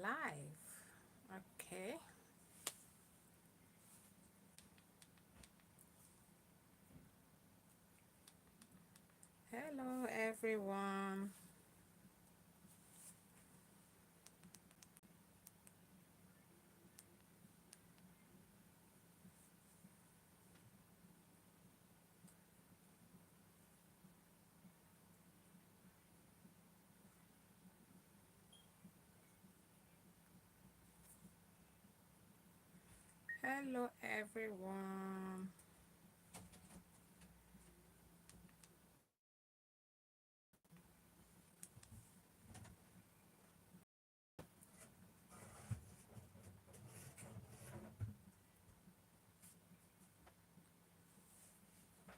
live. Okay. Hello, everyone. Hello, everyone.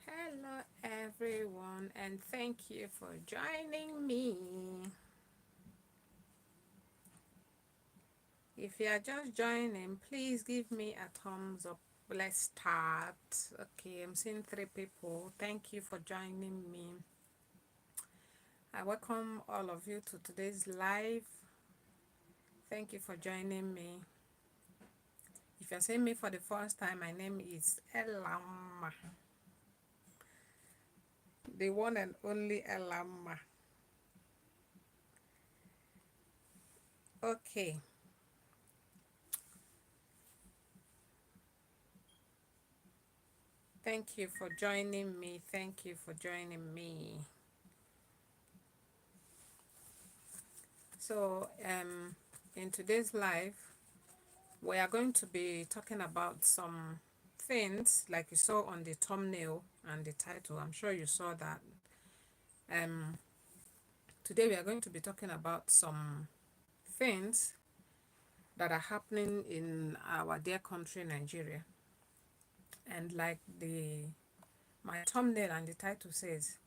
Hello, everyone, and thank you for joining me. If you are just joining, please give me a thumbs up. Let's start. Okay, I'm seeing 3 people. Thank you for joining me. I welcome all of you to today's live. Thank you for joining me. If you're seeing me for the first time, my name is Elam, the one and only Elam. Okay, thank you for joining me. Thank you for joining me. So, in today's live, we are going to be talking about some things like you saw on the thumbnail and the title. I'm sure you saw that. Um, Today we are going to be talking about some things that are happening in our dear country, Nigeria. And like the my thumbnail and the title says,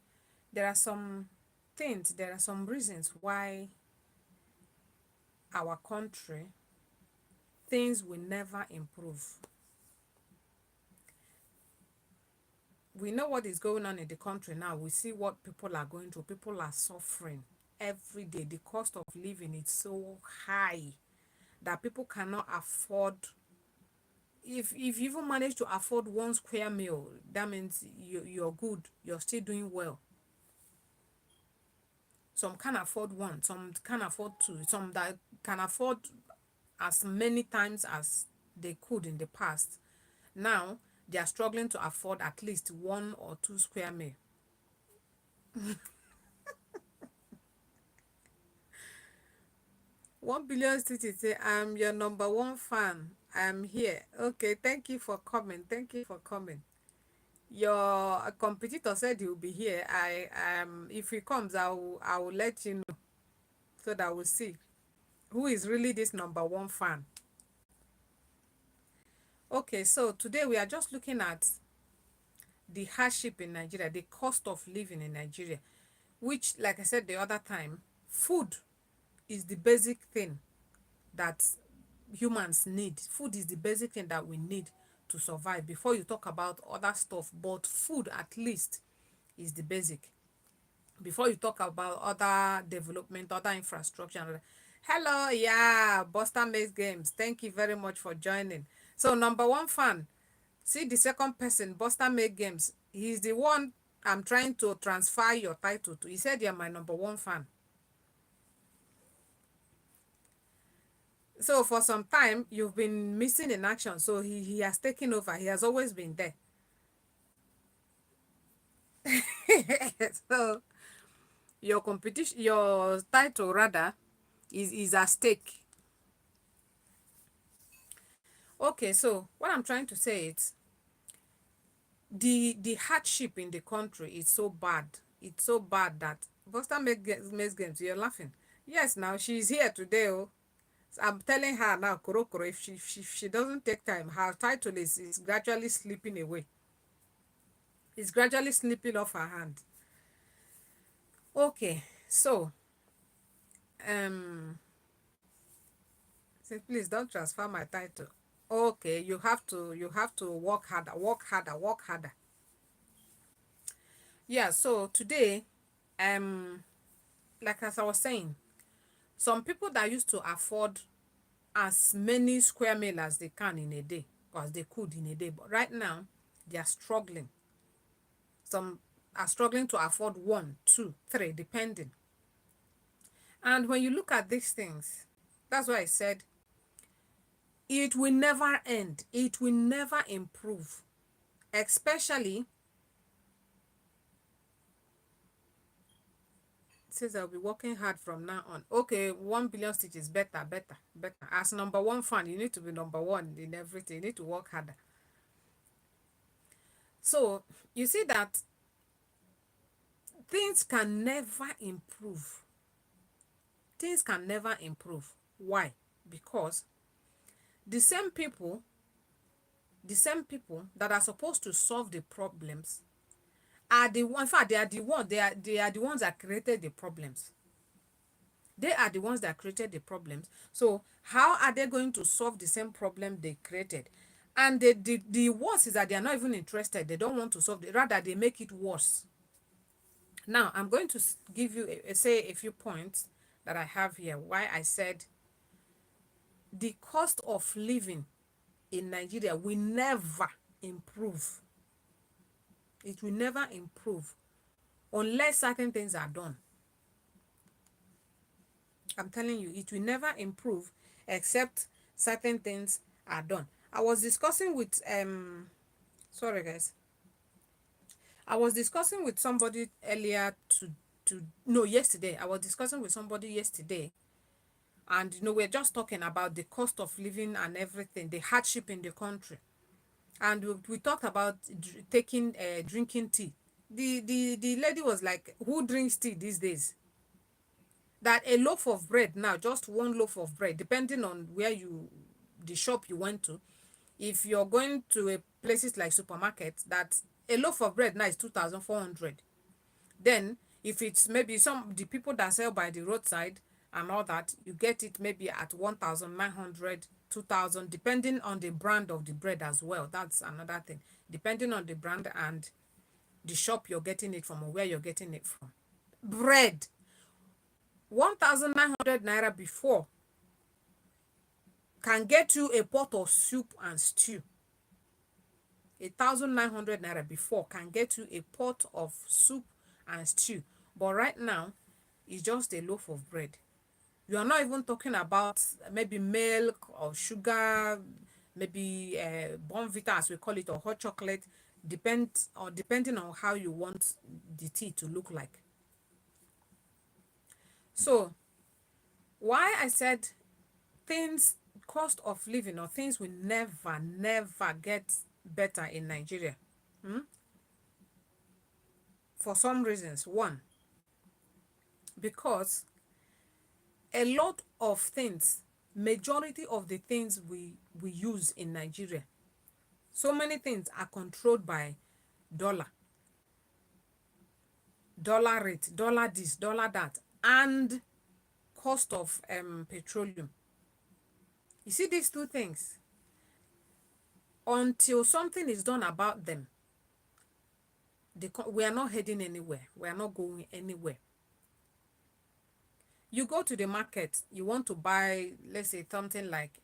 there are some things, there are some reasons why our country, things will never improve. We know what is going on in the country now. We see what people are going through. People are suffering every day. The cost of living is so high that people cannot afford. If you even manage to afford 1 square meal, that means you're good. You're still doing well. Some can afford one, some can afford two, some that can afford as many times as they could in the past. Now they are struggling to afford at least 1 or 2 square meal. 1 billion cities say, I'm your number one fan. I'm here. Okay, thank you for coming. Thank you for coming. Your competitor said he will be here. If he comes, I will let you know so that we'll see who is really this number one fan. Okay, so today we are just looking at the hardship in Nigeria, the cost of living in Nigeria, which, like I said the other time, food is the basic thing that humans need. Food is the basic thing that we need to survive before you talk about other stuff, but food at least is the basic before you talk about other development, other infrastructure. Hello, yeah, Boston Maze Games. Thank you very much for joining. So, number one fan, see the second person, Boston Make Games. He's the one I'm trying to transfer your title to. He said you're my number one fan. So for some time, you've been missing in action. So he has taken over. He has always been there. So your competition, your title rather, is at stake. Okay, so what I'm trying to say is the hardship in the country is so bad. It's so bad that Boston makes games. You're laughing. Yes, now she's here today. Oh, I'm telling her now, Koro Koro, if she doesn't take time, her title is gradually slipping away. It's gradually slipping off her hand. Okay, so um, say please don't transfer my title. Okay, you have to work harder, work harder, work harder. Yeah, so today, like as I was saying, some people that used to afford as many square meal as they can in a day, or as they could in a day. But right now, they are struggling. Some are struggling to afford one, two, three, depending. And when you look at these things, that's why I said it will never end. It will never improve. Especially since I'll be working hard from now on. Okay, 1 billion stitches, better, better, better. As number one fan, you need to be number one in everything. You need to work harder. So you see that things can never improve. Things can never improve. Why? Because the same people, the same people that are supposed to solve the problems are the one. In fact, they are the ones that created the problems. They are the ones that created the problems. So how are they going to solve the same problem they created? And the worst is that they are not even interested. They don't want to solve it. Rather, they make it worse. Now, I'm going to give you, say a few points that I have here. Why I said the cost of living in Nigeria will never improve. It will never improve unless certain things are done. I'm telling you, it will never improve except certain things are done. I was discussing with sorry guys. I was discussing with somebody earlier to no yesterday. I was discussing with somebody yesterday, and we're just talking about the cost of living and everything, the hardship in the country. And we talked about taking drinking tea. The lady was like, who drinks tea these days? That a loaf of bread now, just one loaf of bread, depending on where the shop you went to. If you're going to a places like supermarkets, that a loaf of bread now is 2,400. Then if it's maybe the people that sell by the roadside and all that, you get it maybe at 1,900, 2,000, depending on the brand of the bread as well. That's another thing. Depending on the brand and the shop you're getting it from or where you're getting it from. Bread, 1,900 naira before can get you a pot of soup and stew. 1,900 naira before can get you a pot of soup and stew. But right now, it's just a loaf of bread. You are not even talking about maybe milk or sugar, maybe Bonvita as we call it, or hot chocolate, depending on how you want the tea to look like. So why I said things, cost of living or things will never get better in Nigeria. For some reasons. One, because a lot of things, majority of the things we use in Nigeria, so many things are controlled by dollar, dollar rate, dollar this, dollar that, and cost of petroleum. You see these two things, until something is done about them, we are not heading anywhere. We are not going anywhere. You go to the market, you want to buy, let's say, something like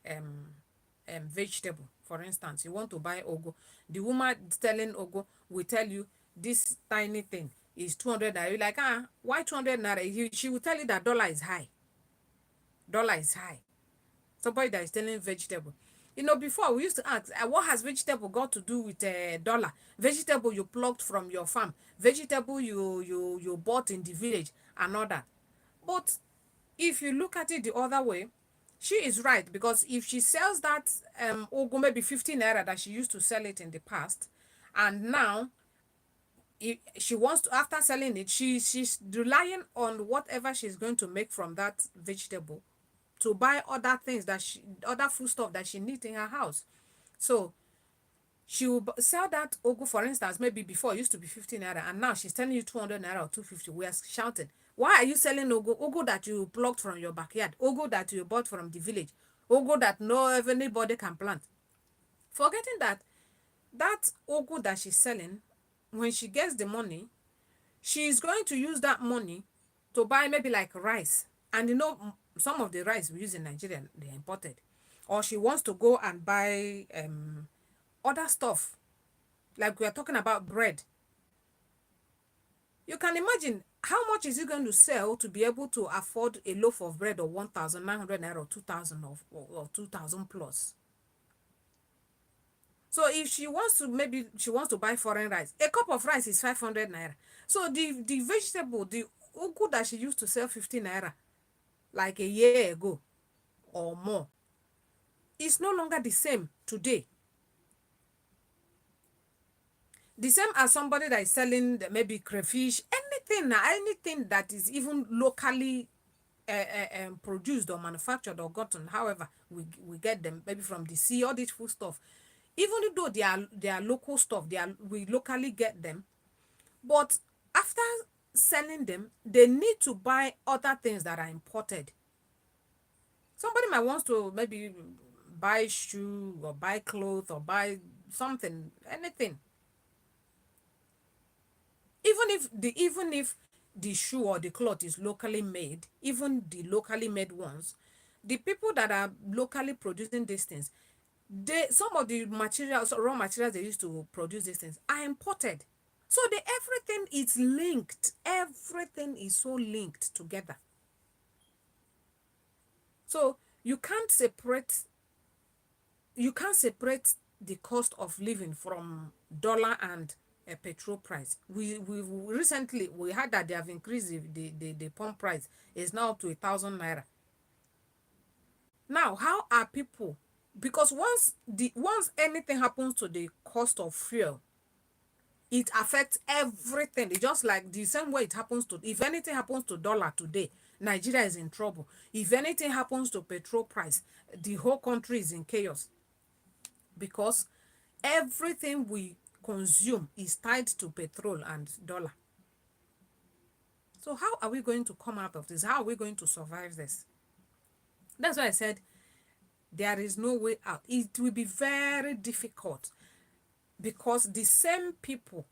vegetable, for instance. You want to buy ugu. The woman selling ugu will tell you this tiny thing is 200 naira. You're like, why 200 naira? She will tell you that dollar is high. Dollar is high. Somebody that is selling vegetable. Before we used to ask, what has vegetable got to do with dollar? Vegetable you plucked from your farm, vegetable you bought in the village, and all that. But if you look at it the other way, she is right, because if she sells that ugu maybe 15 naira that she used to sell it in the past, and now she wants to, after selling it, she's relying on whatever she's going to make from that vegetable to buy other things other food stuff that she needs in her house. So she will sell that ugu, for instance, maybe before it used to be 15 naira, and now she's telling you 200 naira or 250. We are shouting, why are you selling ugu? Ugu that you plucked from your backyard, ugu that you bought from the village, ugu that anybody can plant. Forgetting that ugu that she's selling, when she gets the money, she's going to use that money to buy maybe like rice. And some of the rice we use in Nigeria, they're imported. or she wants to go and buy other stuff, like we are talking about bread. You can imagine how much is it going to sell to be able to afford a loaf of bread of 1,900 naira or 2,000 or 2,000 plus. So if she wants to, maybe she wants to buy foreign rice, a cup of rice is 500 naira. So the vegetable, the ugu that she used to sell 50 naira like a year ago or more, is no longer the same today. The same as somebody that is selling maybe crayfish, anything that is even locally produced or manufactured or gotten. However, we get them maybe from the sea, all this food stuff. Even though they are local stuff, we locally get them. But after selling them, they need to buy other things that are imported. Somebody might want to maybe buy shoe or buy clothes or buy something, anything. Even if the shoe or the cloth is locally made, even the locally made ones, the people that are locally producing these things, some of the materials, raw materials they use to produce these things are imported. So everything is linked. Everything is so linked together. So you can't separate the cost of living from dollar and a petrol price. We recently we heard that they have increased the pump price is now up to 1,000 naira. Now, how are people? Because once anything happens to the cost of fuel, it affects everything. It's just like the same way it happens to, if anything happens to dollar today, Nigeria is in trouble. If anything happens to petrol price, the whole country is in chaos, because everything we consume is tied to petrol and dollar. So how are we going to come out of this? How are we going to survive this? That's why I said there is no way out. It will be very difficult, because the same people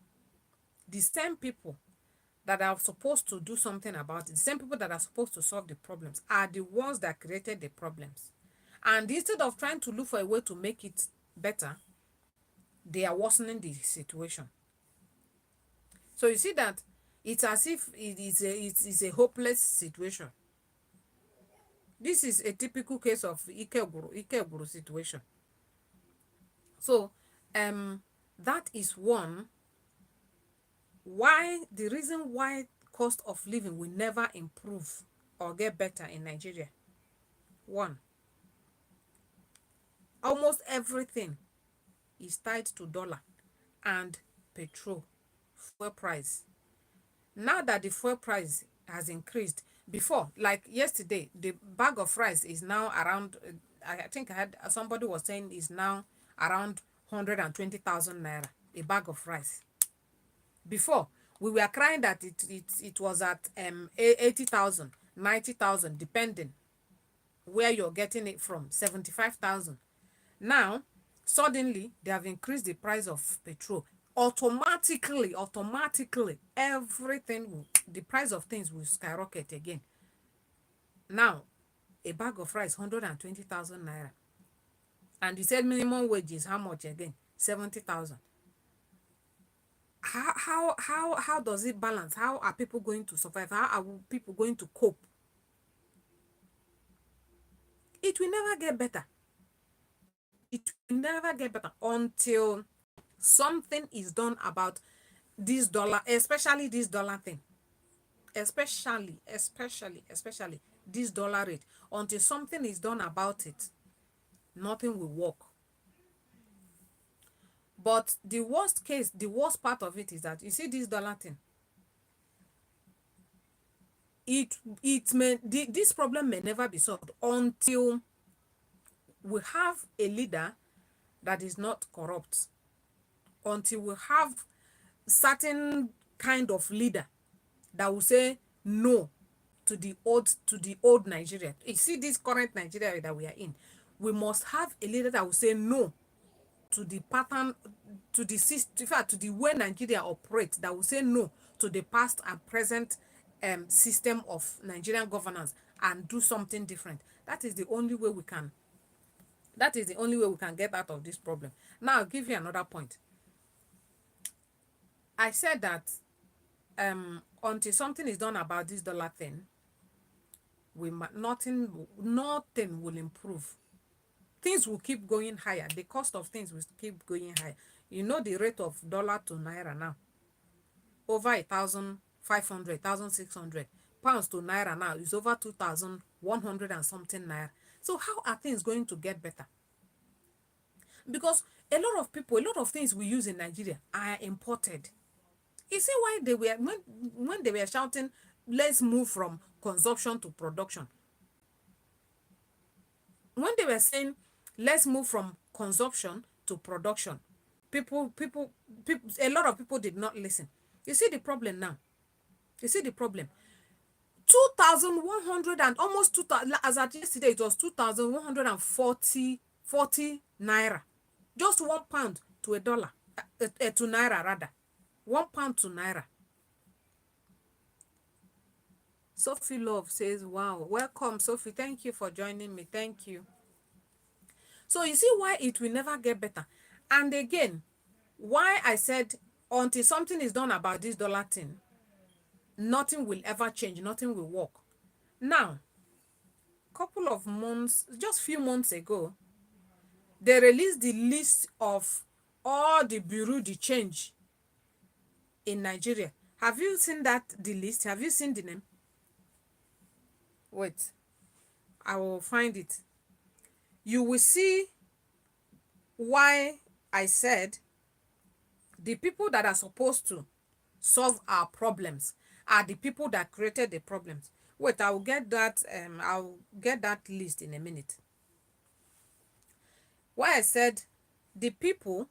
that are supposed to do something about it, the same people that are supposed to solve the problems, are the ones that created the problems. And instead of trying to look for a way to make it better, they are worsening the situation. So you see that it's as if it is a hopeless situation. This is a typical case of Ikeburu situation. So that is the reason why cost of living will never improve or get better in Nigeria. One, almost everything is tied to dollar and petrol, fuel price. Now that the fuel price has increased, before, like yesterday, the bag of rice is now around, I think I had somebody was saying is now around 120,000 naira, a bag of rice. Before, we were crying that it was at 80,000, 90,000, depending where you're getting it from, 75,000. Now, suddenly, they have increased the price of petrol. Automatically, the price of things will skyrocket again. Now, a bag of rice, 120,000 naira. And you said minimum wage is how much again? 70,000. How does it balance? How are people going to survive? How are people going to cope? It will never get better. It will never get better until something is done about this dollar, especially this dollar thing. Especially this dollar rate. Until something is done about it, nothing will work. But the worst part of it is that, you see, this dollar thing, this problem may never be solved until we have a leader that is not corrupt, until we have certain kind of leader that will say no to the old Nigeria. You see, this current Nigeria that we are in, we must have a leader that will say no to the pattern, to the system, in fact, to the way Nigeria operates, that will say no to the past and present system of Nigerian governance, and do something different. That is the only way we can That is the only way we can get out of this problem. Now I'll give you another point. I said that until something is done about this dollar thing, nothing will improve. Things will keep going higher. The cost of things will keep going higher. You know the rate of dollar to naira now, over 1,500, 1,600 pounds to naira now is over 2,100 and something naira. So how are things going to get better? Because a lot of people, a lot of things we use in Nigeria are imported. You see why they were when they were shouting, let's move from consumption to production. When they were saying, let's move from consumption to production, people, a lot of people did not listen. You see the problem now. You see the problem. 2,100 and almost 2,000, as at yesterday, it was 2,140 naira. Just 1 pound to a dollar, to naira rather. 1 pound to naira. Sophie Love says, wow, welcome, Sophie. Thank you for joining me. Thank you. So you see why it will never get better. And again, why I said until something is done about this dollar thing, nothing will ever change, nothing will work. Now, couple of months, just few months ago, they released the list of all the bureau de change in Nigeria. Have you seen the list? Have you seen the name? Wait, I will find it. You will see why I said the people that are supposed to solve our problems are the people that created the problems. Wait, I'll get that list in a minute. Why I said the people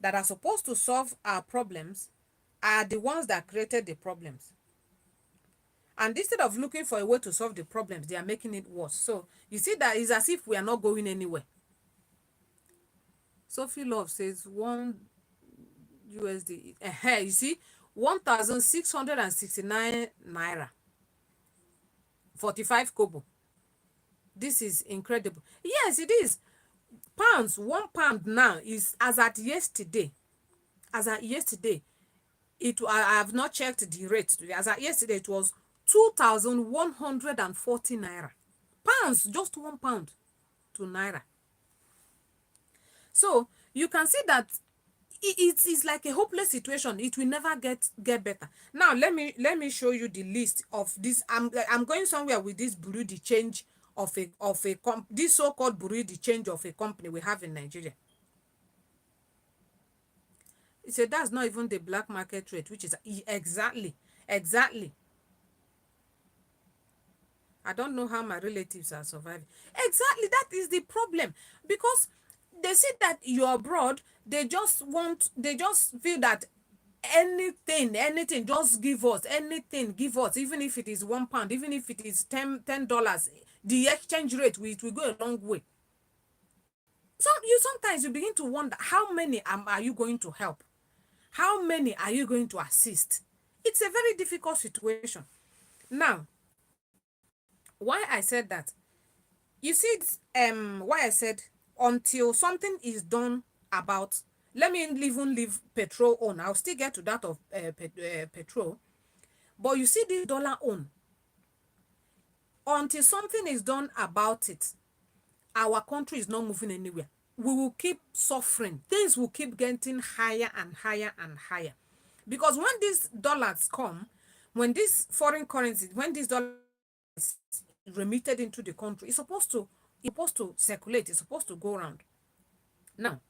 that are supposed to solve our problems are the ones that created the problems. And instead of looking for a way to solve the problems, they are making it worse. So you see that it's as if we are not going anywhere. Sophie Love says 1 USD. You see, 1,669 naira. 45 kobo. This is incredible. Yes, it is. Pounds, 1 pound now is, as at yesterday, I have not checked the rate today. As at yesterday, it was 2,140 naira. Pounds, just 1 pound to naira. So you can see that it is like a hopeless situation. It will never get better. Now let me show you the list of this. I'm going somewhere with this bureau de change of this so-called bureau de change of a company we have in Nigeria. It said that's not even the black market rate, which is exactly. I don't know how my relatives are surviving. Exactly, that is the problem. Because they see that you're abroad, they just feel that anything, just give us anything, give us, even if it is 1 pound, even if it is $10, the exchange rate will go a long way. So sometimes you begin to wonder, how many are you going to help? How many are you going to assist? It's a very difficult situation. Now, why I said that, you see, why I said until something is done about, let me even leave petrol on. I'll still get to that of petrol. But you see this dollar on, until something is done about it, our country is not moving anywhere. We will keep suffering. Things will keep getting higher and higher and higher. Because when these dollars come, when these foreign currencies, when these dollars remitted into the country, it's supposed to circulate, it's supposed to go around. Now,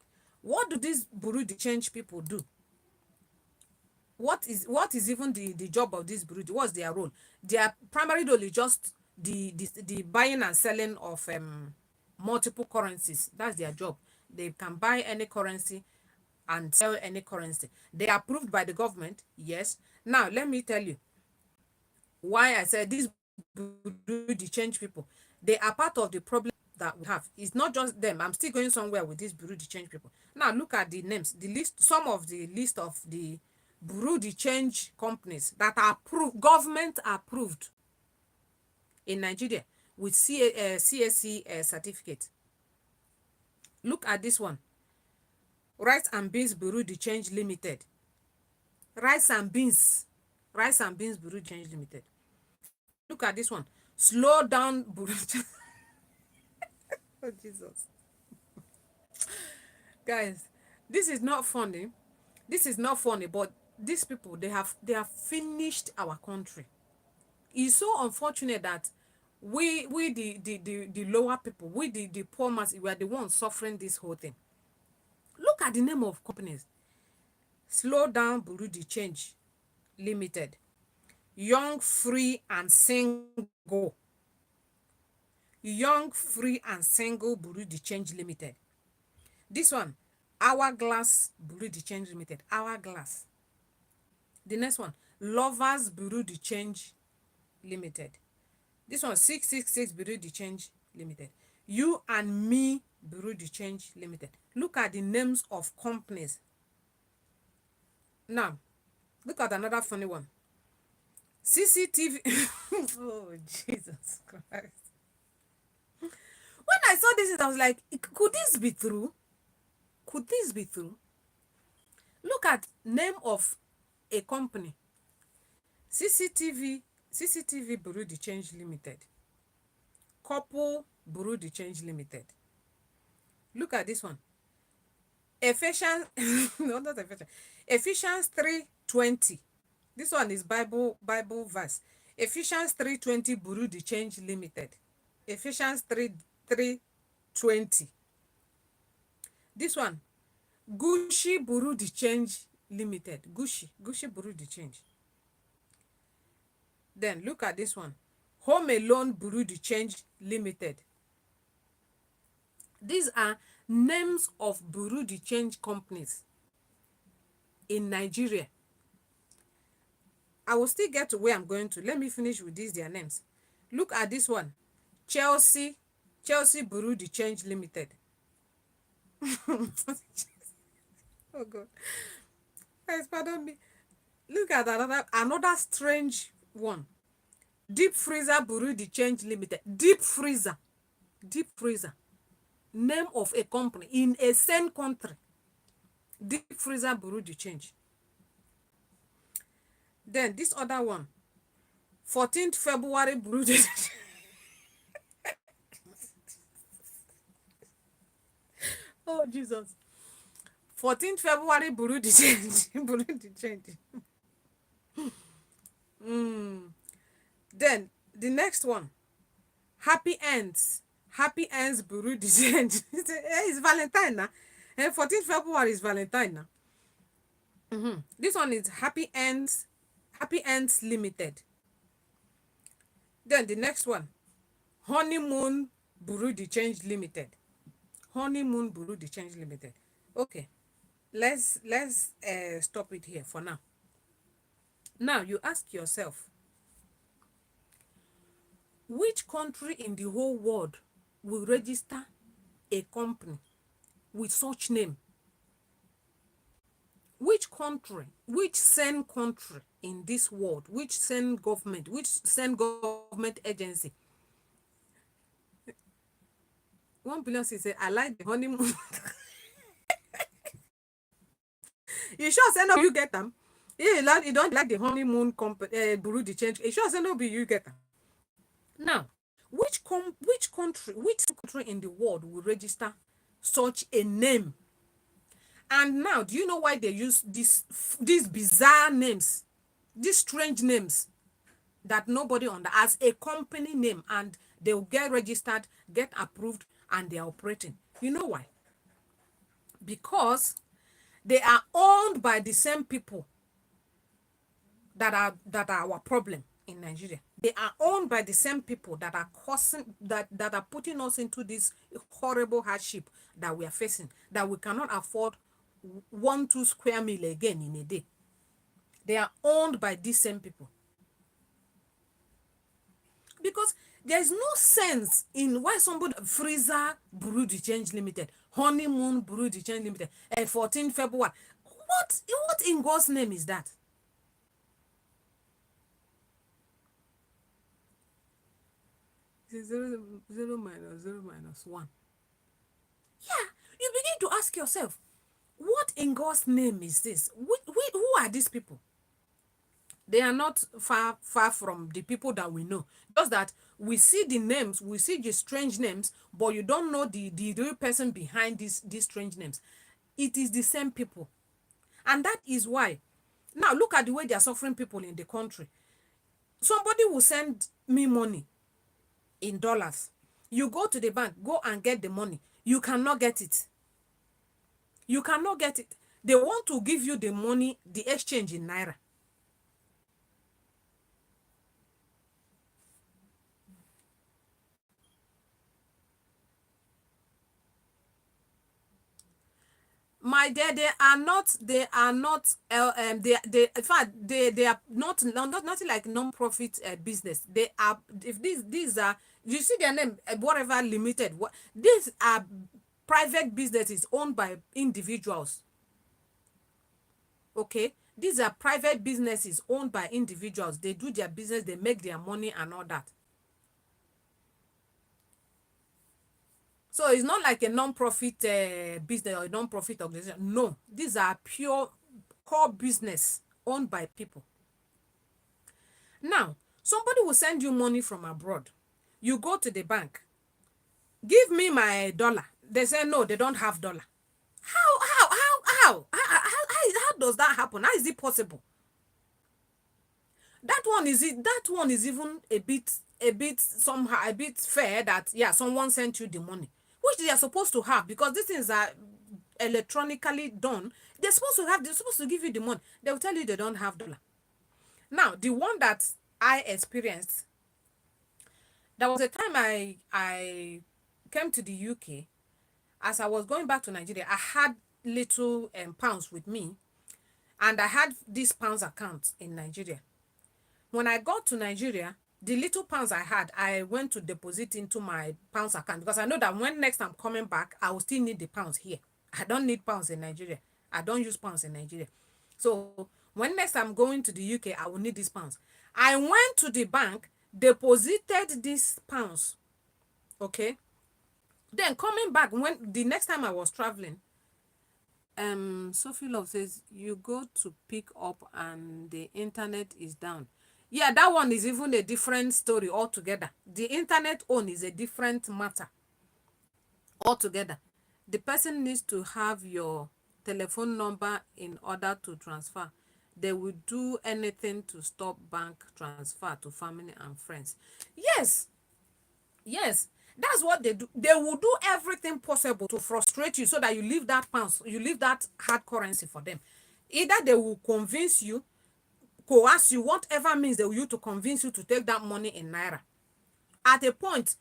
what do these bureau de change people do? What is even the job of this bureau? What's their role? Their primary role is just the buying and selling of multiple currencies. That's their job. They can buy any currency and sell any currency. They are approved by the government, yes. Now let me tell you why I said these bureau de change people, they are part of the problem that we have. It's not just them. I'm still going somewhere with these bureau de change people. Now look at the names, the list, some of the list of the bureau de change companies that are approved, government approved in Nigeria with CSC certificate. Look at this one. Rice and Beans Bureau de Change Limited. Rice and Beans. Rice and Beans Bureau de Change Limited. Look at this one. Slow down Bureau de Change. Oh, Jesus. Guys, this is not funny. This is not funny, but these people, they have finished our country. It's so unfortunate that we the lower people, we the poor mass, we are the ones suffering this whole thing. Look at the name of companies. Slow down Bureau de Change Limited. Young, Free and Single. Young, Free and Single Bureau de Change Limited. This one, Hourglass Bureau de Change Limited. Hourglass. The next one, Lovers Bureau de Change Limited. This one, 666 Bureau de Change Limited. You and Me Bureau de Change Limited. Look at the names of companies. Now, look at another funny one. CCTV. Oh, Jesus Christ. When I saw this, I was like, could this be true? Could this be true? Look at name of a company. CCTV Bureau de Change Limited. Couple Bureau de Change Limited. Look at this one. Ephesians, no, not Ephesians. Ephesians 3:20. This one is Bible verse. Ephesians 3:20 Bureau de Change Limited. Ephesians 3:20. This one, Gucci Bureau de Change Limited. Gucci Bureau de Change. Then look at this one. Home Alone Bureau de Change Limited. These are names of Bureau de Change companies in Nigeria. I will still get to where I'm going to. Let me finish with these, their names. Look at this one. Chelsea Bureau de Change Limited. Oh God. Guys, pardon me. Look at another strange one. Deep Freezer Bureau de Change Limited. Deep Freezer. Name of a company in a same country. Deep Freezer Bureau de Change. Then this other one. 14th February Bureau de Change. Oh, Jesus. 14th February Bureau de Change. Bureau de Change. Then the next one. Happy Ends Bureau de Change. It's Valentine now. 14th February is Valentine now. This one is Happy Ends Limited. Then the next one, Honeymoon Bureau de Change Limited. Honeymoon Bureau de Change Limited. Okay, let's stop it here for now. Now you ask yourself, which country in the whole world will register a company with such name? Which country, which same country in this world, which same government agency? 1 billion say, I like the honeymoon. You sure say no you get them? You don't like the honeymoon Bureau de Change. You sure say no be you get them? Now, which country in the world will register such a name? And now, do you know why they use these bizarre names, these strange names that nobody as a company name, and they will get registered, get approved, and they are operating? You know why? Because they are owned by the same people that are our problem in Nigeria. They are owned by the same people that are causing that are putting us into this horrible hardship that we are facing, that we cannot afford 1-2 square meal again in a day. They are owned by these same people. Because there's no sense in why somebody Freezer Bureau de Change Limited, Honeymoon Bureau de Change Limited, 14 February. What in God's name is that? Zero minus 1. Yeah, ask yourself, what in God's name is this? Who are these people? They are not far from the people that we know. Just that we see the names, we see the strange names, but you don't know the real person behind these strange names. It is the same people. And that is why, now look at the way they are suffering people in the country. Somebody will send me money in dollars. You go to the bank, go and get the money. You cannot get it. You cannot get it. They want to give you the money, the exchange in naira. My dear, they in fact they are not nothing like non-profit business. They are, if these are, you see their name, whatever limited, what these are private businesses owned by individuals. Okay, these are private businesses owned by individuals. They do their business, they make their money and all that. So it's not like a non-profit business or a non-profit organization. No, these are pure core business owned by people. Now, somebody will send you money from abroad. You go to the bank, give me my dollar. They say no, they don't have dollar. How does that happen? How is it possible? That one is it. That one is even a bit somehow a bit fair that yeah, someone sent you the money, which they are supposed to have because these things are electronically done. They're supposed to have. They're supposed to give you the money. They will tell you they don't have dollar. Now the one that I experienced, there was a time I came to the UK. As I was going back to Nigeria, I had little pounds with me, and I had this pounds account in Nigeria. When I got to Nigeria, the little pounds I had, I went to deposit into my pounds account because I know that when next I'm coming back, I will still need the pounds here. I don't need pounds in Nigeria. I don't use pounds in Nigeria. So when next I'm going to the UK, I will need these pounds. I went to the bank, deposited these pounds. Okay. Then coming back, when the next time I was traveling, Sophie Love says you go to pick up and the internet is down. Yeah, that one is even a different story altogether. The internet own is a different matter altogether. The person needs to have your telephone number in order to transfer. They will do anything to stop bank transfer to family and friends. Yes, yes, that's what they do. They will do everything possible to frustrate you so that you leave that pounds, you leave that hard currency for them. Either they will convince you, coerce you, whatever means they will use to convince you to take that money in naira. At a point,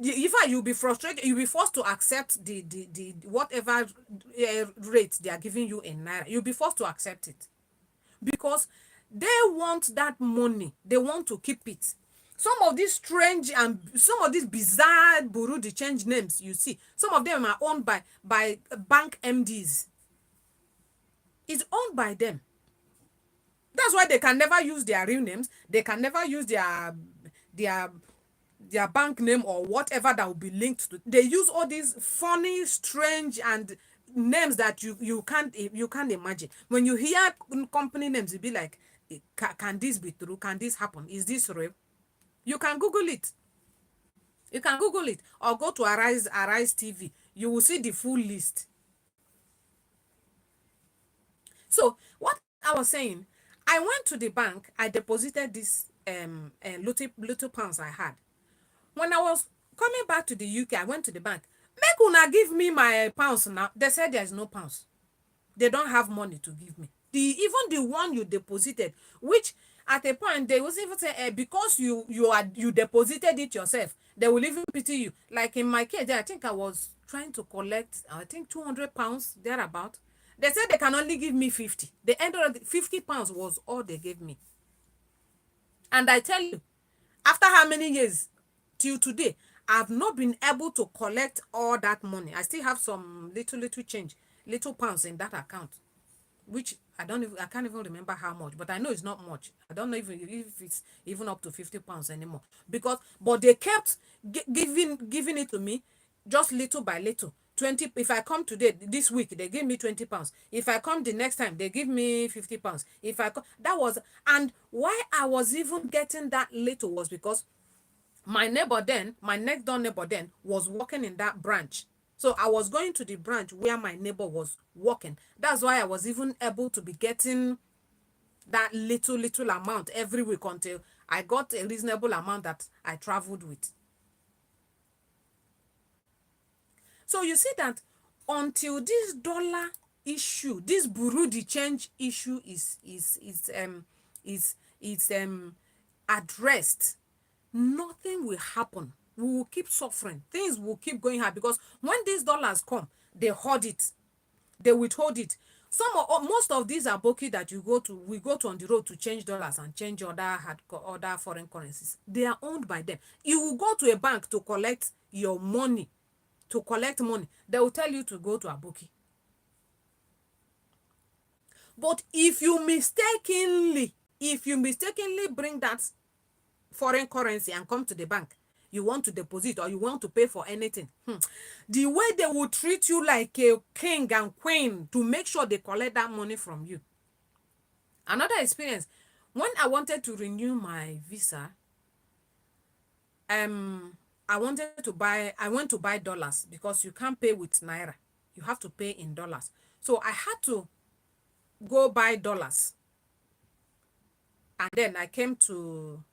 if you'll be frustrated, you'll be forced to accept the whatever rate they are giving you in naira. You'll be forced to accept it because they want that money. They want to keep it. Some of these strange and some of these bizarre bureau de change names you see, some of them are owned by bank MDs. It's owned by them. That's why they can never use their real names. They can never use their their bank name or whatever that will be linked to. They use all these funny, strange, and names that you can't imagine. When you hear company names, you'll be like, can this be true? Can this happen? Is this real? You can Google it. You can Google it or go to Arise TV. You will see the full list. So what I was saying, I went to the bank. I deposited this little pounds I had. When I was coming back to the UK, I went to the bank. Make una give me my pounds now. They said there is no pounds. They don't have money to give me. Even the one you deposited, which at a point they will even say, because you deposited it yourself, they will even pity you. Like in my case, I think I was trying to collect, I think £200 thereabout. They said they can only give me 50. The end of the £50 was all they gave me. And I tell you, after how many years till today, I've not been able to collect all that money. I still have some little change, little pounds in that account, which I can't even remember how much, but I know it's not much. I don't know if it's even up to £50 anymore. But they kept giving it to me just little by little 20, if I come today, this week, they give me 20 pounds. If I come the next time, they give me 50 pounds. If I come, that was, and why I was even getting that little was because my neighbor then, my next door neighbor then, was working in that branch. So I was going to the branch where my neighbor was working. That's why I was even able to be getting that little amount every week until I got a reasonable amount that I traveled with. So you see that until this dollar issue, this bureau de change issue is addressed, nothing will happen. We will keep suffering. Things will keep going hard because when these dollars come, they hoard it, they withhold it. Most of these aboki that we go to on the road to change dollars and change other foreign currencies. They are owned by them. You will go to a bank to collect your money, they will tell you to go to aboki. But if you mistakenly bring that foreign currency and come to the bank, you want to deposit or you want to pay for anything, the way they will treat you like a king and queen to make sure they collect that money from you. Another experience, when I wanted to renew my visa, I went to buy dollars because you can't pay with naira. You have to pay in dollars. So I had to go buy dollars. And then I came to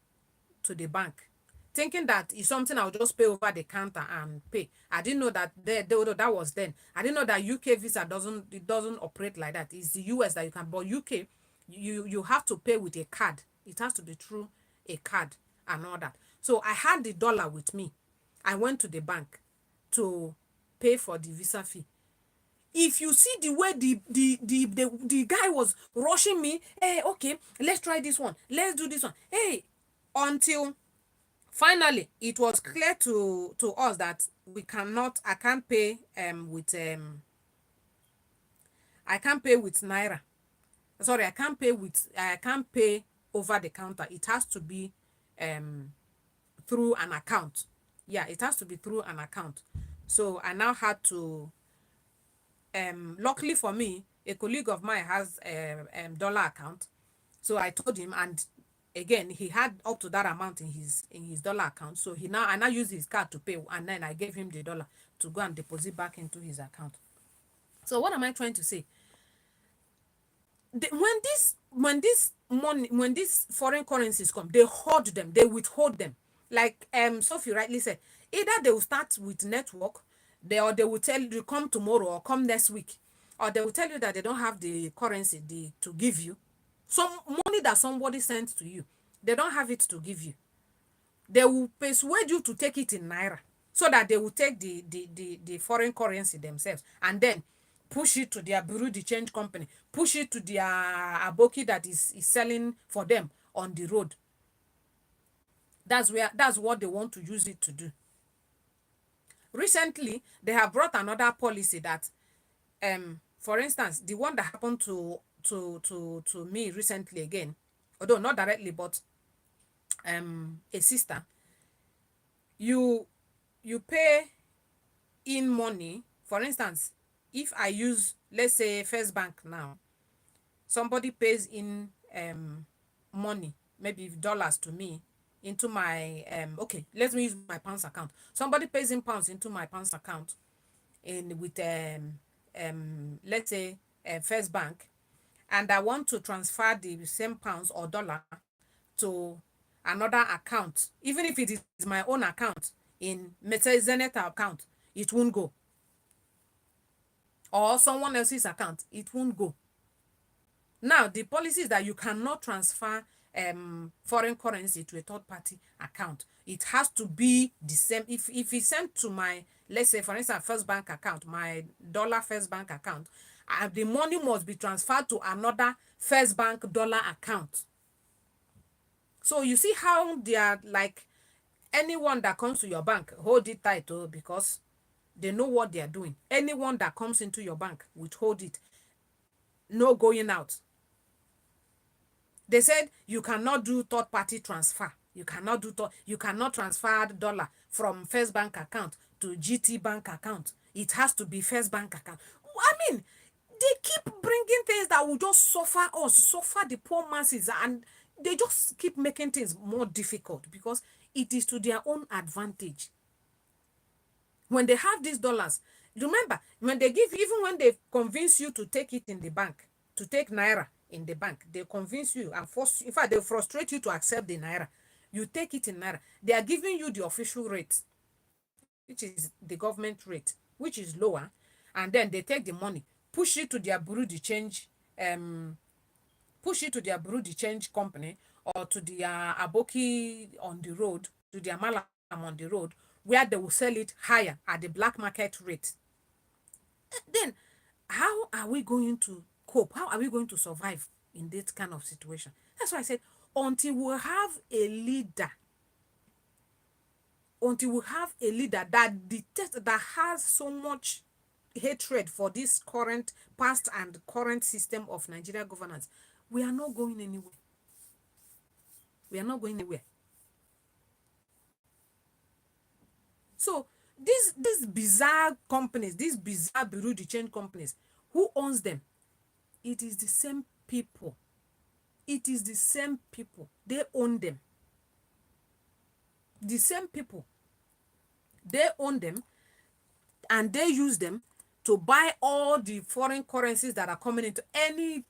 the bank thinking that it's something I'll just pay over the counter and pay. I didn't know that that was then. I didn't know that UK visa doesn't operate like that. It's the US that you can, but UK, you have to pay with a card. It has to be through a card and all that. So I had the dollar with me. I went to the bank to pay for the visa fee. If you see the way the guy was rushing me, hey, okay, let's try this one, let's do this one, hey, until finally it was clear to us that I can't pay with naira. Sorry, I can't pay over the counter. It has to be through an account. Yeah, it has to be through an account. So I now had to, luckily for me, a colleague of mine has a dollar account. So I told him, and again, he had up to that amount in his dollar account. So I now use his card to pay, and then I gave him the dollar to go and deposit back into his account. So what am I trying to say? When these foreign currencies come, they hoard them, they withhold them. Like Sophie rightly said, either they will start with network, or they will tell you come tomorrow or come next week, or they will tell you that they don't have the currency to give you. Some money that somebody sent to you, they don't have it to give you. They will persuade you to take it in naira so that they will take the foreign currency themselves and then push it to their bureau de change company, push it to their aboki that is selling for them on the road. That's what they want to use it to do. Recently, they have brought another policy that, for instance, the one that happened to me recently again, although not directly, but a sister, you pay in money. For instance, if I use, let's say, First Bank now, somebody pays in money, maybe dollars to me, into my okay, let me use my pounds account. Somebody pays in pounds into my pounds account with let's say First Bank, and I want to transfer the same pounds or dollar to another account, even if it is my own account in Zenith account, it won't go, or someone else's account, it won't go. Now, the policy is that you cannot transfer foreign currency to a third party account. It has to be the same. If it's sent to my, let's say, for instance, First Bank account, my dollar First Bank account, the money must be transferred to another First Bank dollar account. So you see how they are like, anyone that comes to your bank, hold it tight, because they know what they are doing. Anyone that comes into your bank, withhold it. No going out. They said you cannot do third party transfer. You cannot transfer dollar from First Bank account to GT Bank account. it has to be first bank account. I mean, they keep bringing things that will just suffer us, suffer the poor masses, and they just keep making things more difficult because it is to their own advantage. When they have these dollars, remember, when they give, even when they convince you to take it in the bank, to take naira in the bank, they convince you and force, in fact, they frustrate you to accept the naira. You take it in naira. They are giving you the official rate, which is the government rate, which is lower, and then they take the money, push it to their bureau de change, push it to their bureau de change company or to their aboki on the road, to their malam on the road, where they will sell it higher at the black market rate. Then, how are we going to cope? How are we going to survive in this kind of situation? That's why I said, until we have a leader, that detests, that has so much hatred for this current, past and current system of Nigeria governance, we are not going anywhere. We are not going anywhere. So these bizarre companies, these bizarre bureau de change companies, who owns them? It is the same people. It is the same people. They own them. The same people. They own them, and they use them to buy all the foreign currencies that are coming into any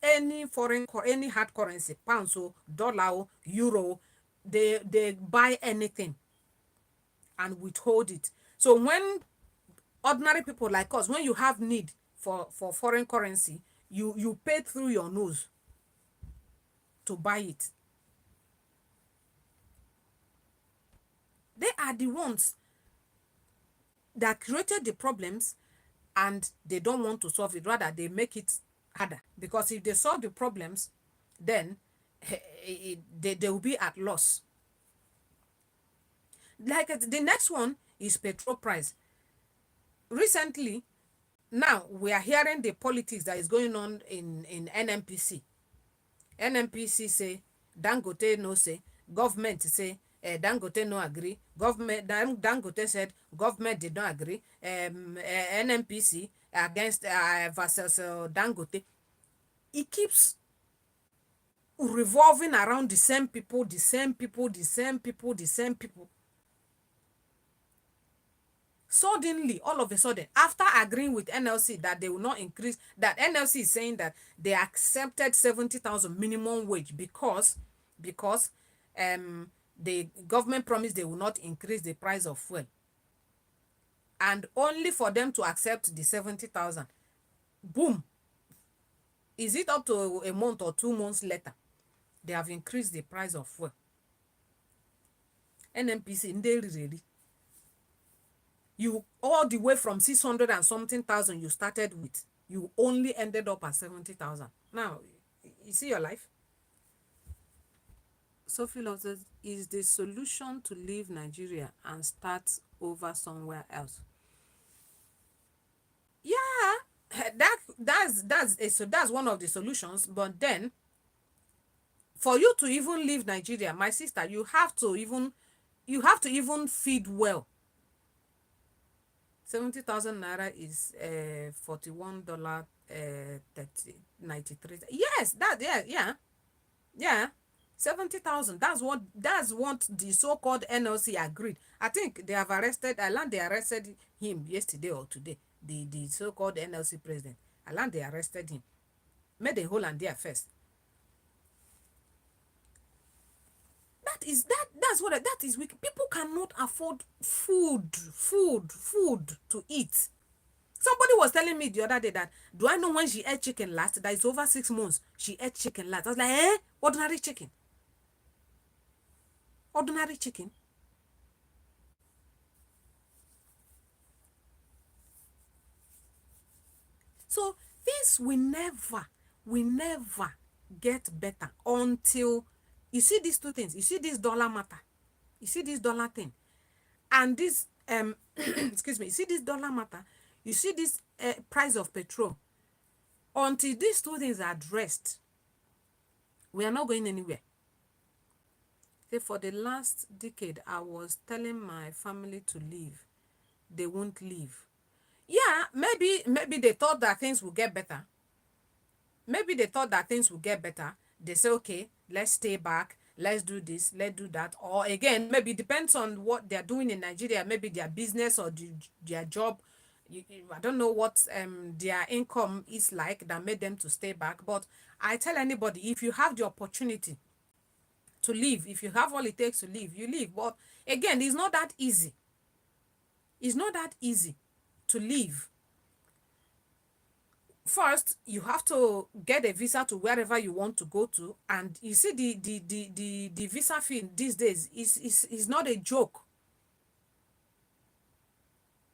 foreign, any hard currency, pounds or dollar or euro. They buy anything and withhold it. So when ordinary people like us, when you have need for foreign currency, you pay through your nose to buy it. They are the ones that created the problems, and they don't want to solve it. Rather, they make it harder, because if they solve the problems, then they will be at loss. Like the next one is petrol price. Recently, now we are hearing the politics that is going on in NNPC. NNPC say Dangote no say, government say Dangote no agree. Government Dangote said government did not agree. NNPC against versus Dangote. It keeps revolving around the same people, the same people, the same people, the same people. Suddenly, all of a sudden, after agreeing with NLC that they will not increase, that NLC is saying that they accepted 70,000 minimum wage because the government promised they will not increase the price of fuel, and only for them to accept the 70,000. Boom. Is it up to a month or 2 months later, they have increased the price of fuel? NNPC, really, you all the way from 600 and something thousand you started with, you only ended up at 70,000. Now, you see your life. Sophie Love says, is the solution to leave Nigeria and start over somewhere else? Yeah, that's one of the solutions. But then, for you to even leave Nigeria, my sister, you have to even feed well. 70,000 naira is $41 93. Yes, that, yeah. 70,000. That's what the so-called NLC agreed. I think they have arrested. I learned they arrested him yesterday or today. The so-called NLC president. I learned they arrested him. Made a hole and there first. That is weak. People cannot afford food to eat. Somebody was telling me the other day that, do I know when she ate chicken last? That is over 6 months she ate chicken last. I was like, ordinary chicken. Ordinary chicken. So this will never get better until you see these two things. You see this dollar matter. You see this dollar thing. And this, excuse me, you see this dollar matter. You see this price of petrol. Until these two things are addressed, we are not going anywhere. Okay, for the last decade, I was telling my family to leave. They won't leave. Yeah, maybe they thought that things would get better. Maybe they thought that things would get better. They say, okay, let's stay back, let's do this, let's do that. Or again, maybe it depends on what they're doing in Nigeria, maybe their business or their job. I don't know what their income is like that made them to stay back. But I tell anybody, if you have the opportunity to leave, if you have all it takes to leave, you leave. But again, it's not that easy. It's not that easy to leave. First, you have to get a visa to wherever you want to go to, and you see the visa fee these days is not a joke.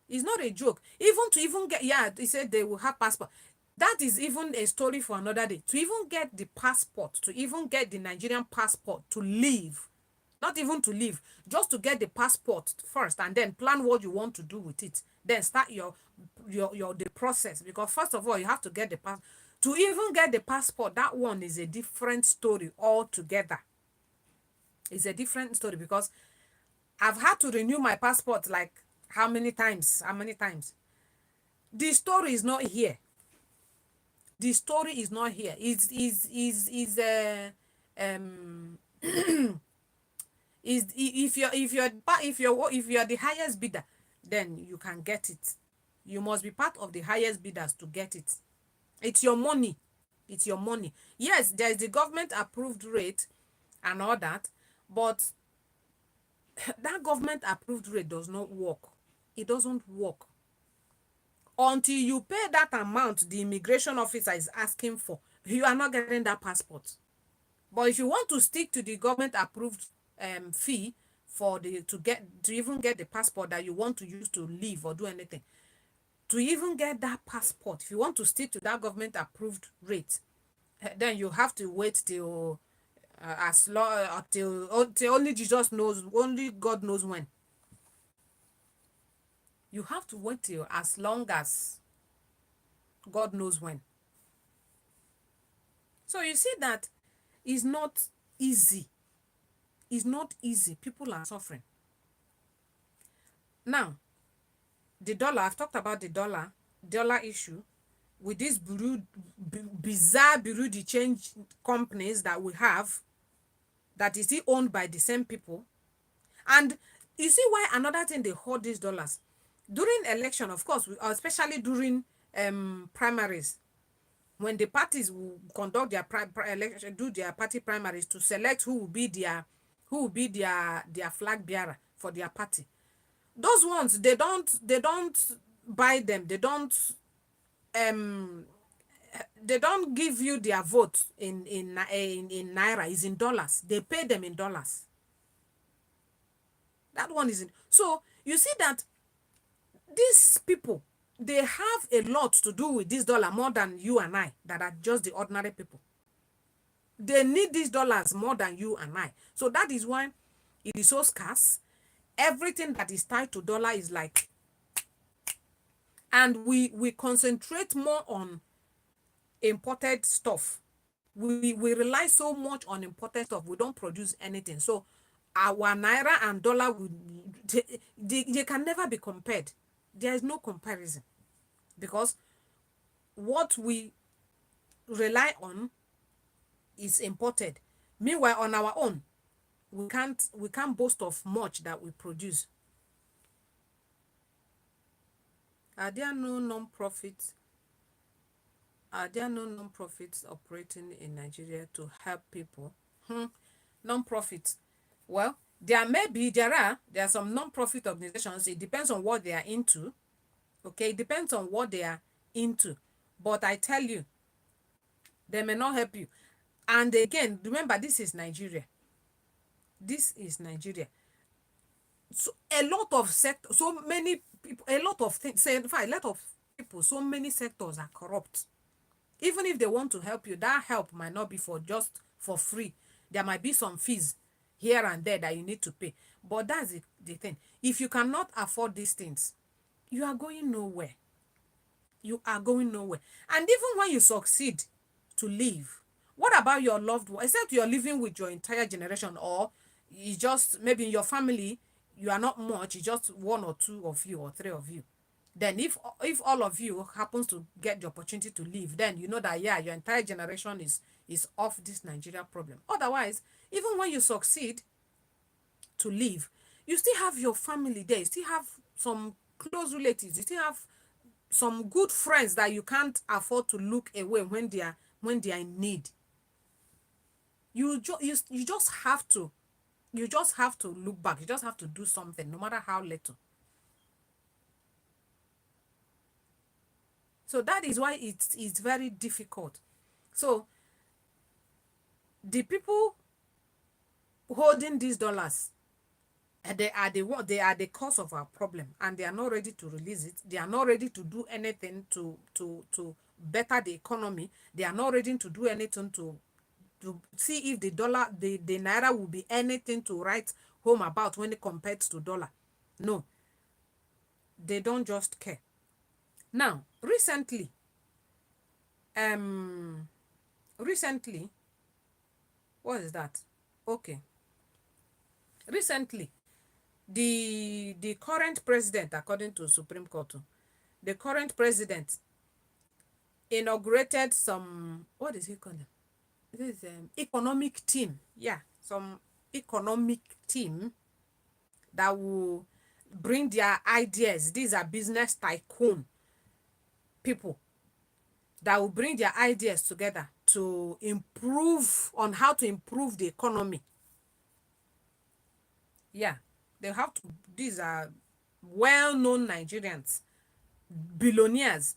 It's not a joke. Even to even get, yeah, they said they will have passport. That is even a story for another day. To even get the passport, to even get the Nigerian passport to leave, not even to leave, just to get the passport first, and then plan what you want to do with it. Then start your the process, because first of all you have to get the pass. To even get the passport, that one is a different story altogether. It's a different story, because I've had to renew my passport like how many times? How many times? The story is not here. The story is not here. Um is if you're the highest bidder, then you can get it. You must be part of the highest bidders to get it. It's your money. It's your money. Yes, there is the government approved rate and all that, but that government approved rate does not work. It doesn't work until you pay that amount the immigration officer is asking for. You are not getting that passport. But if you want to stick to the government approved fee for the to even get the passport that you want to use to leave or do anything, to even get that passport, if you want to stick to that government approved rate, then you have to wait till as long till only Jesus knows, only God knows when. You have to wait till as long as God knows when. So you see that is not easy. It's not easy. People are suffering. Now, the dollar, I've talked about the dollar issue with these bizarre bureau de change companies that we have, that is still owned by the same people. And you see why another thing they hold these dollars. During election, of course, especially during primaries, when the parties will conduct their election, do their party primaries to select who will be their flag bearer for their party. Those ones, they don't buy them. They don't give you their vote in naira. Is in dollars. They pay them in dollars. That one is in. So you see that these people, they have a lot to do with this dollar more than you and I, that are just the ordinary people. They need these dollars more than you and I. So that is why it is so scarce. Everything that is tied to dollar is like, and we concentrate more on imported stuff. We rely so much on imported stuff. We don't produce anything. So our naira and dollar, they can never be compared. There is no comparison, because what we rely on is imported. Meanwhile, on our own, we can't boast of much that we produce. Are there no non-profits? Are there no non-profits operating in Nigeria to help people? Non-profits. Well, there are some non-profit organizations. It depends on what they are into. Okay, it depends on what they are into. But I tell you, they may not help you. And again, remember, this is Nigeria. This is Nigeria. So a lot of sectors, so many people, a lot of things, say, in fact, a lot of people, so many sectors are corrupt. Even if they want to help you, that help might not be for just for free. There might be some fees here and there that you need to pay. But that's the thing. If you cannot afford these things, you are going nowhere. You are going nowhere. And even when you succeed to live, what about your loved one? Except you're living with your entire generation, or it's just maybe in your family, you are not much, it's just one or two of you or three of you. Then if all of you happens to get the opportunity to leave, then you know that, yeah, your entire generation is off this Nigeria problem. Otherwise, even when you succeed to leave, you still have your family there. You still have some close relatives. You still have some good friends that you can't afford to look away when they are in need. You just have to look back. You just have to do something, no matter how little. So that is why it's very difficult. So the people holding these dollars, they are the cause of our problem, and they are not ready to release it. They are not ready to do anything to better the economy. They are not ready to do anything to see if the naira will be anything to write home about when it compared to dollar. No, they don't just care. Now, um recently, what is that? Okay. Recently, the current president, according to Supreme Court, the current president inaugurated some, what is he called? This is economic team. Yeah, some economic team that will bring their ideas. These are business tycoon people that will bring their ideas together to improve on how to improve the economy. Yeah, they have to. These are well-known Nigerians, billionaires.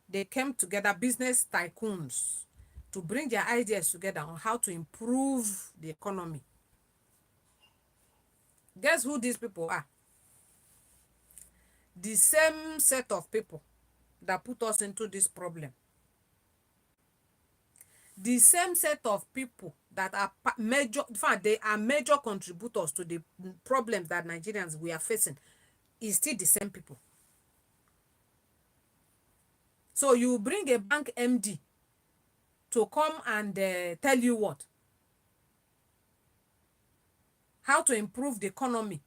They came together, business tycoons, to bring their ideas together on how to improve the economy. Guess who these people are? The same set of people that put us into this problem. The same set of people that are major, in fact, they are major contributors to the problems that Nigerians we are facing, is still the same people. So you bring a bank MD to come and tell you what? How to improve the economy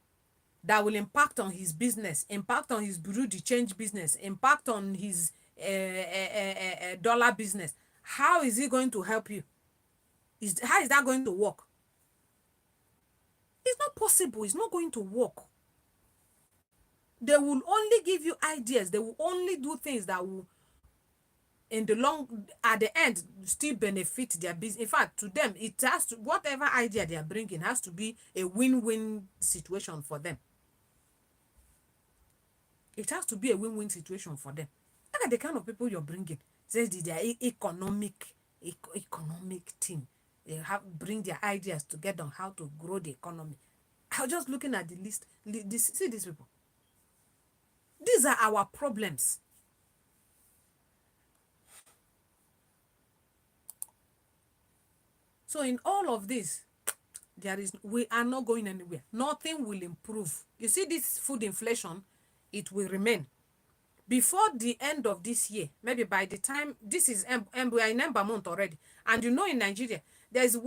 that will impact on his business, impact on his bureau de change business, impact on his dollar business. How is he going to help you? How is that going to work? It's not possible. It's not going to work. They will only give you ideas. They will only do things that will, at the end, still benefit their business. In fact, to them, it has to, whatever idea they are bringing has to be a win-win situation for them. It has to be a win-win situation for them. Look at the kind of people you're bringing. Says they are economic team. They bring their ideas together on how to grow the economy. I was just looking at the list. See these people. These are our problems. So in all of this, we are not going anywhere. Nothing will improve. You see this food inflation, it will remain. Before the end of this year, maybe by the time, this is, we are in Ember month already. And you know, in Nigeria, there's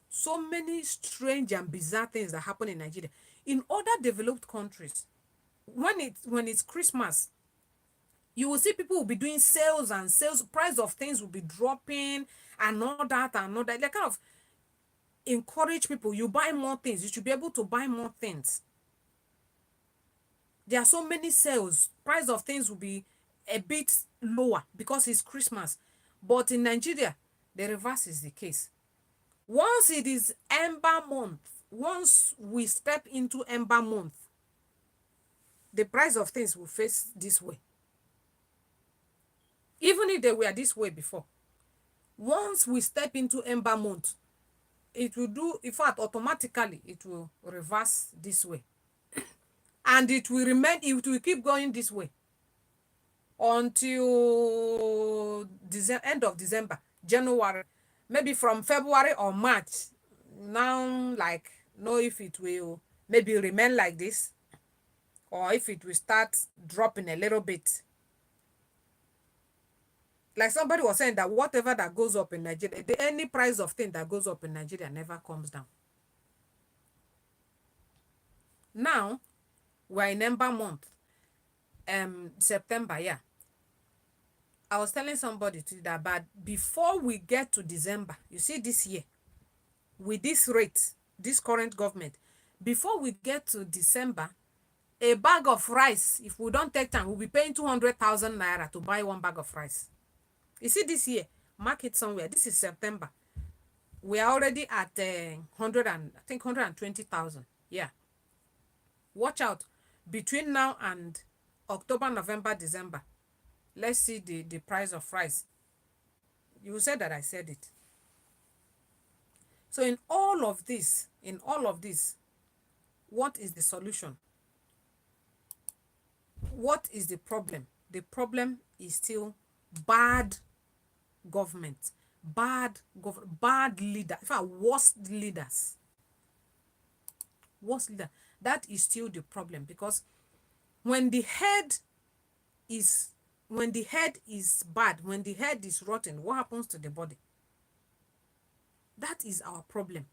so many strange and bizarre things that happen in Nigeria. In other developed countries, when it's Christmas, you will see people will be doing sales, and sales price of things will be dropping and all that and all that. They kind of encourage people, you buy more things, you should be able to buy more things. There are so many sales, price of things will be a bit lower because it's Christmas. But in Nigeria, the reverse is the case. Once it is Ember month, once we step into Ember month, the price of things will face this way. Even if they were this way before. Once we step into Ember month, it will do, in fact, automatically, it will reverse this way. And it will remain, it will keep going this way until end of December, January, maybe from February or March. Now, like, know if it will maybe remain like this or if it will start dropping a little bit. Like somebody was saying that whatever that goes up in Nigeria, any price of thing that goes up in Nigeria never comes down. Now, We're in Ember month, September, yeah. I was telling somebody to that, but before we get to December, you see this year, with this rate, this current government, before we get to December, a bag of rice, if we don't take time, we'll be paying 200,000 naira to buy one bag of rice. You see this year, mark it somewhere. This is September. We are already at 100 and I think 120,000. Yeah. Watch out. Between now and October, November, December, let's see the price of rice. You said that I said it. So in all of this, what is the solution? What is the problem? The problem is still bad government, bad leader. In fact, worst leaders. Worst leader. That is still the problem, because when the head is bad, when the head is rotten, what happens to the body? That is our problem.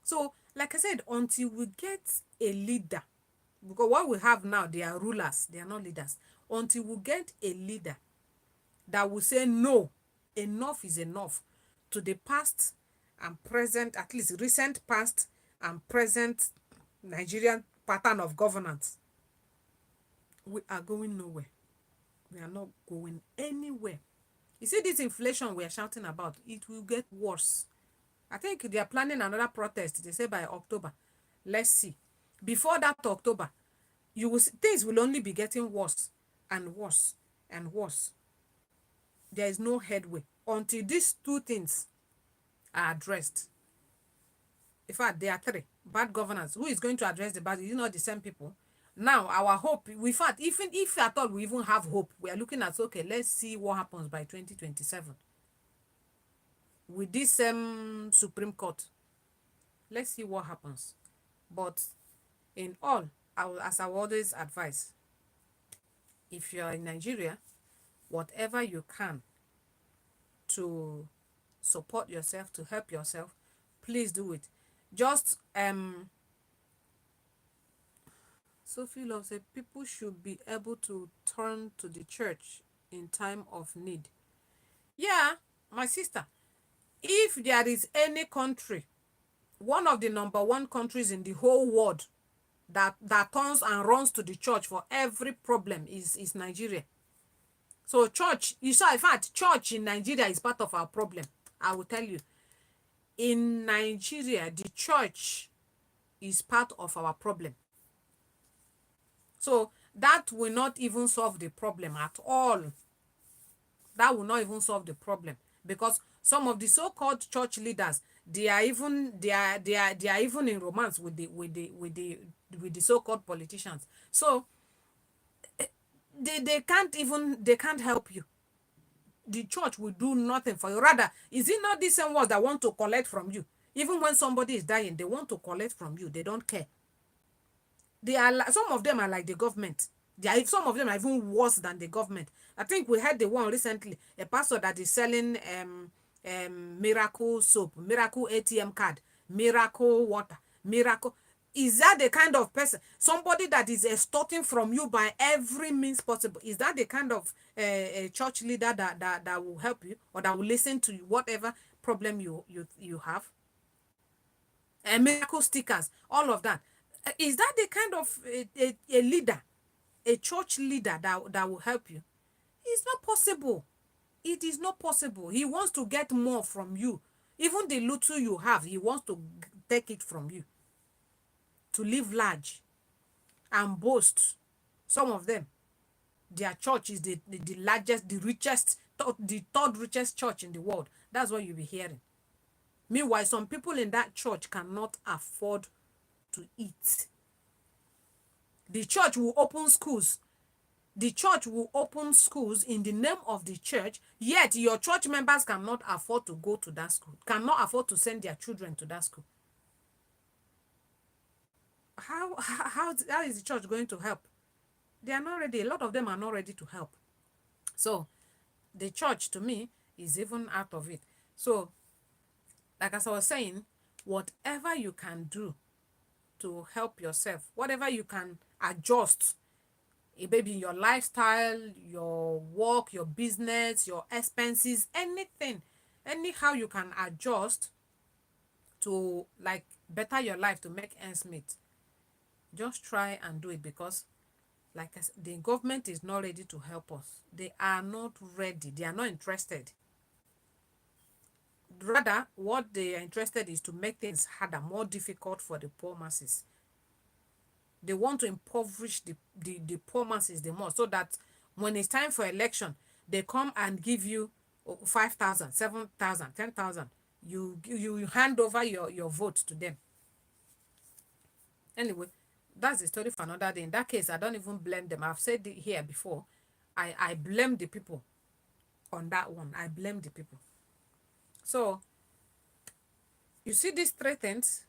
So, like I said, until we get a leader, because what we have now, they are rulers, they are not leaders. Until we get a leader that will say no, enough is enough to the past and present, at least recent past and present Nigerian pattern of governance, we are going nowhere. We are not going anywhere. You see this inflation we are shouting about, it will get worse. I think they are planning another protest. They say by October. Let's see. Before that October, you will see, things will only be getting worse and worse and worse. There is no headway until these two things are addressed. In fact, there are three. Bad governance. Who is going to address the bad? You know, the same people. Now, our hope, in fact, even if at all we even have hope, we are looking at, okay, let's see what happens by 2027. With this Supreme Court. Let's see what happens. But in all, as I always advise, if you are in Nigeria, whatever you can to support yourself, to help yourself, please do it. Just Sophie Love said people should be able to turn to the church in time of need. Yeah, my sister, if there is any country, one of the number one countries in the whole world that turns and runs to the church for every problem is Nigeria. So church, you saw, in fact, church in Nigeria is part of our problem. I will tell you. In Nigeria, the church is part of our problem. So that will not even solve the problem at all. That will not even solve the problem, because some of the so-called church leaders, they are even in romance with the so-called politicians. So they can't help you. The church will do nothing for you. Rather, is it not these same ones that want to collect from you? Even when somebody is dying, they want to collect from you. They don't care. They are some of them are like the government. Some of them are even worse than the government. I think we had the one recently, a pastor that is selling miracle soap, miracle ATM card, miracle water, miracle. Is that the kind of person, somebody that is extorting from you by every means possible? Is that the kind of a church leader that will help you, or that will listen to you, whatever problem you have? And miracle stickers, all of that. Is that the kind of a leader, a church leader that will help you? It's not possible. It is not possible. He wants to get more from you. Even the little you have, he wants to take it from you. To live large and boast. Some of them, their church is the largest, the richest, the third richest church in the world. That's what you'll be hearing. Meanwhile, some people in that church cannot afford to eat. The church will open schools. The church will open schools in the name of the church, yet your church members cannot afford to go to that school, cannot afford to send their children to that school. How is the church going to help? They are not ready. A lot of them are not ready to help. So the church, to me, is even out of it. So, like as I was saying, whatever you can do to help yourself, whatever you can adjust, maybe your lifestyle, your work, your business, your expenses, anything, anyhow you can adjust to like better your life to make ends meet. Just try and do it, because like I said, the government is not ready to help us. They are not ready. They are not interested. Rather, what they are interested is to make things harder, more difficult for the poor masses. They want to impoverish the poor masses the more, so that when it's time for election, they come and give you 5,000, 7,000, 10,000. You hand over your vote to them. Anyway, that's the story for another day. In that case, I don't even blame them. I've said it here before. I blame the people on that one. I blame the people. So you see these three things.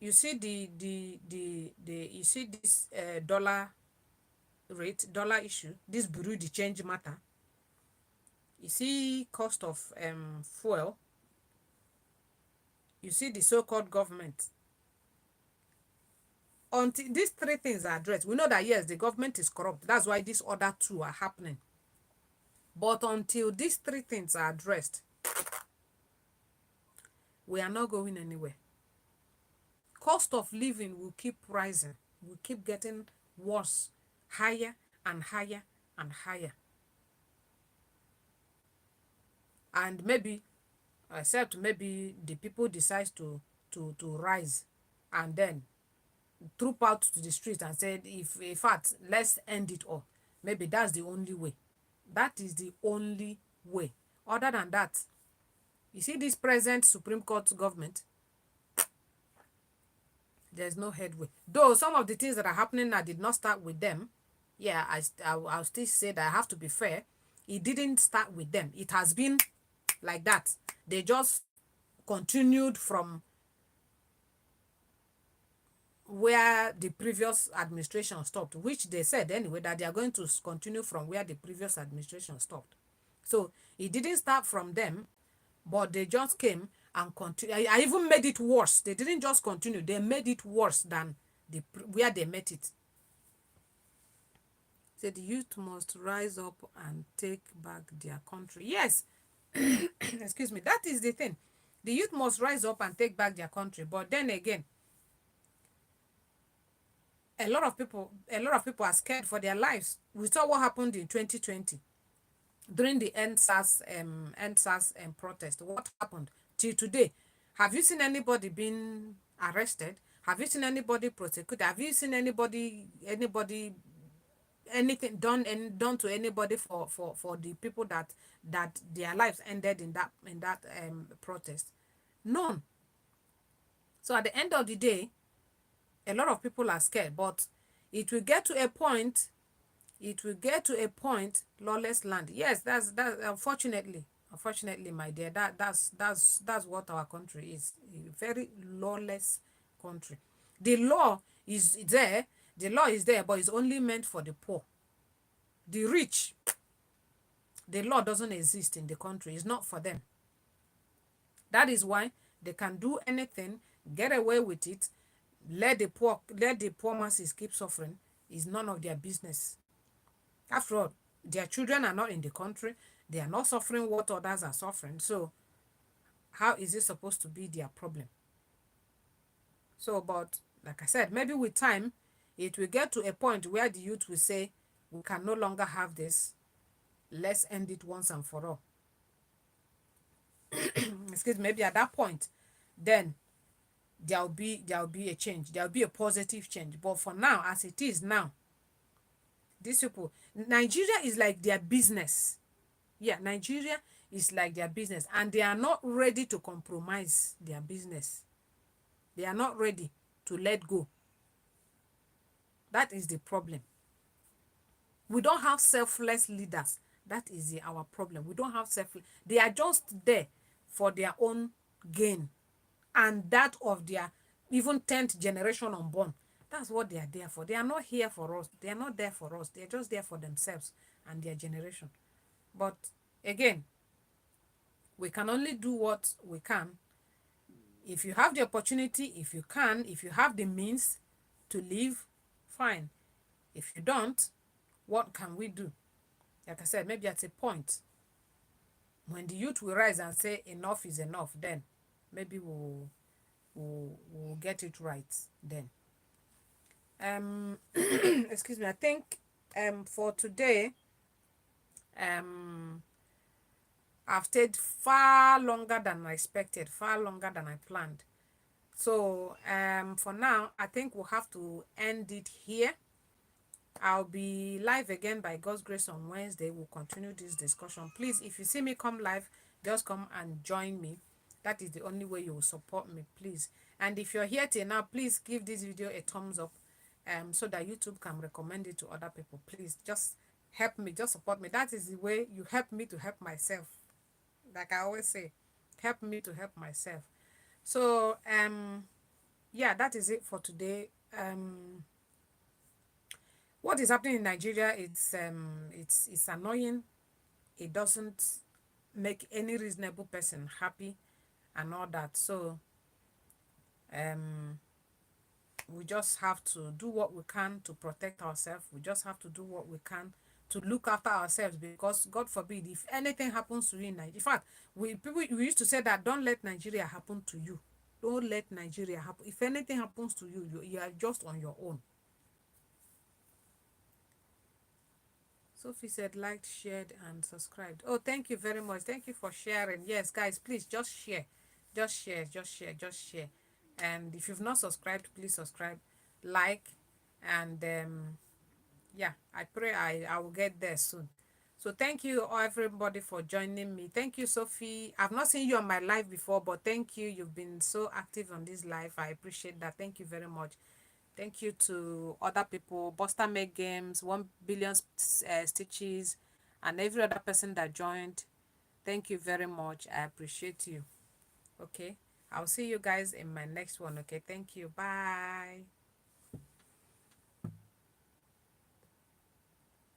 You see the you see this dollar rate, dollar issue, this bureau de change matter. You see cost of fuel. You see the so-called government. Until these three things are addressed, we know that yes, the government is corrupt. That's why these other two are happening. But until these three things are addressed, we are not going anywhere. Cost of living will keep rising, will keep getting worse, higher and higher and higher. And maybe, except maybe the people decide to rise and then troop out to the street and said, if in fact, let's end it all. Maybe that's the only way. That is the only way. Other than that, you see this present Supreme Court government, there's no headway. Though some of the things that are happening now did not start with them. Yeah, I'll still say that I have to be fair. It didn't start with them. It has been like that. They just continued from where the previous administration stopped, which they said anyway that they are going to continue from where the previous administration stopped. So it didn't start from them, but they just came and continue. I even made it worse. They didn't just continue, they made it worse than where they met it. Said the youth must rise up and take back their country. Yes, excuse me, that is the thing. The youth must rise up and take back their country. But then again, a lot of people are scared for their lives. We saw what happened in 2020 during the NSAS protest. What happened till today? Have you seen anybody being arrested? Have you seen anybody prosecuted? Have you seen anybody anything done to anybody for the people that their lives ended in that protest? None. So at the end of the day, a lot of people are scared, but it will get to a point. Lawless land. Yes, that's unfortunately, my dear, that's what our country is. A very lawless country. The law is there. The law is there, but it's only meant for the poor. The rich, the law doesn't exist in the country. It's not for them. That is why they can do anything, get away with it, let the poor masses keep suffering. Is none of their business. After all, their children are not in the country. They are not suffering what others are suffering. So how is it supposed to be their problem? So, but like I said, maybe with time, it will get to a point where the youth will say, we can no longer have this. Let's end it once and for all. Excuse me, maybe at that point, then there'll be a change. There'll be a positive change. But for now, as it is now, these people, Nigeria is like their business. Yeah, Nigeria is like their business, and they are not ready to compromise their business. They are not ready to let go. That is the problem. We don't have selfless leaders. That is our problem. We don't have selfless. They are just there for their own gain and that of their even 10th generation unborn. That's what they are there for. They are not here for us. They are not there for us. They are just there for themselves and their generation. But again, we can only do what we can. If you have the opportunity, if you can, if you have the means, to live, fine. If you don't, what can we do? Like I said, maybe at a point when the youth will rise and say enough is enough, then maybe we'll get it right then. Excuse me, I think for today, um I've stayed far longer than I expected, far longer than I planned. So for now, I think we'll have to end it here. I'll be live again by God's grace on Wednesday. We'll continue this discussion. Please, if you see me come live, just come and join me. That is the only way you will support me, please. And if you're here till now, please give this video a thumbs up so that YouTube can recommend it to other people. Please, just help me, just support me. That is the way you help me to help myself. Like I always say, help me to help myself. So, yeah, that is it for today. What is happening in Nigeria, it's annoying. It doesn't make any reasonable person happy and all that. So um we just have to do what we can to protect ourselves. We just have to do what we can to look after ourselves, because God forbid if anything happens to you in Nigeria. In fact, we used to say that don't let Nigeria happen to you. Don't let Nigeria happen. If anything happens to you, you are just on your own. Sophie said liked, shared, and subscribed. Oh, thank you very much. Thank you for sharing. Yes, guys, please just share. Just share, just share, just share. And if you've not subscribed, please subscribe, like, and yeah, I pray I will get there soon. So thank you everybody for joining me. Thank you, Sophie. I've not seen you on my live before, but thank you. You've been so active on this live. I appreciate that. Thank you very much. Thank you to other people, Buster Make Games, 1 billion stitches, and every other person that joined. Thank you very much. I appreciate you. Okay. I'll see you guys in my next one. Okay. Thank you. Bye.